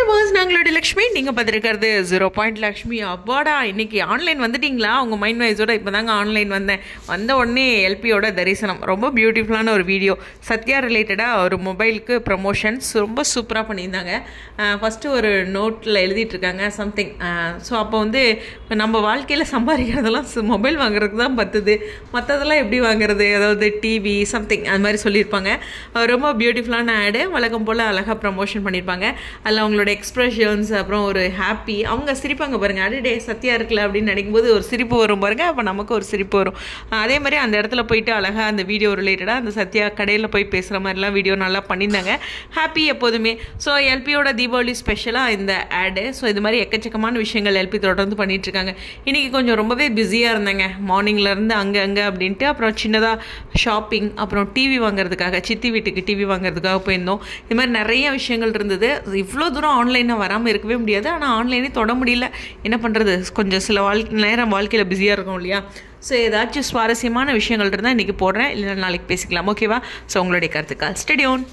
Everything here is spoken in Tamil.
வியூவர்ஸ், நாங்களோட லக்ஷ்மி, நீங்கள் பார்த்துருக்கிறது 0 லக்ஷ்மி. அப்பாடா, இன்னைக்கு ஆன்லைன் வந்துட்டிங்களா? உங்கள் மைண்ட் வைஸோட இப்போ தாங்க ஆன்லைன் வந்த உடனே எல்பியோட தரிசனம். ரொம்ப பியூட்டிஃபுல்லான ஒரு வீடியோ, சத்யா ரிலேட்டடாக ஒரு மொபைலுக்கு ப்ரமோஷன்ஸ் ரொம்ப சூப்பராக பண்ணியிருந்தாங்க. ஃபஸ்ட்டு ஒரு நோட்டில் எழுதிட்டுருக்காங்க சம்திங். ஸோ அப்போ வந்து நம்ம வாழ்க்கையில் சம்பாதிக்கிறதெல்லாம் மொபைல் வாங்குறதுக்கு தான் பத்துது, மற்றதெல்லாம் எப்படி வாங்குறது, அதாவது டிவி சம்திங் அது மாதிரி சொல்லியிருப்பாங்க. ரொம்ப பியூட்டிஃபுல்லான ஆடு, வழக்கம் போல் அழகாக ப்ரமோஷன் பண்ணியிருப்பாங்க. அதில் அவங்களோட எக்ஸ்ப்ரெஷன்ஸ், அப்புறம் ஒரு ஹாப்பி, அவங்க சிரிப்பாங்க பாருங்கள். அடே சத்யா இருக்குல்ல அப்படின்னு நினைக்கும்போது ஒரு சிரிப்பு வரும் பாருங்கள். அப்போ நமக்கு ஒரு சிரிப்பு வரும். அதே மாதிரி அந்த இடத்துல போயிட்டு அழகாக அந்த வீடியோ ரிலேட்டடாக அந்த சத்யா கடையில் போய் பேசுகிற மாதிரிலாம் வீடியோ நல்லா பண்ணியிருந்தாங்க. ஹாப்பி எப்போதுமே. ஸோ எல்பியோட தீபாவளி ஸ்பெஷலாக இந்த ஆடு. ஸோ இது மாதிரி எக்கச்சக்கமான விஷயங்கள் எல்பி தொடர்ந்து பண்ணிகிட்ருக்காங்க. இன்றைக்கி கொஞ்சம் ரொம்பவே பிஸியாக இருந்தாங்க, மார்னிங்லேருந்து அங்கே அப்படின்ட்டு. அப்புறம் சின்னதாக ஷாப்பிங், அப்புறம் டிவி வாங்குறதுக்காக, சித்தி வீட்டுக்கு டிவி வாங்குறதுக்காக போயிருந்தோம். இது மாதிரி நிறைய விஷயங்கள் இருந்தது. இவ்வளோ தூரம் ஆன்லைனாக வராமல் இருக்கவே முடியாது. ஆனால் ஆன்லைனே தொட முடியல. என்ன பண்ணுறது, கொஞ்சம் சில நேரம் வாழ்க்கையில் பிஸியாக இருக்கும் இல்லையா? ஸோ ஏதாச்சும் சுவாரஸ்யமான விஷயங்கள் இருந்தால் இன்றைக்கி போடுறேன், இல்லைன்னா நாளைக்கு பேசிக்கலாம். ஓகேவா? ஸோ உங்களுடைய கருத்துக்கள் ஸ்டே டியூன்.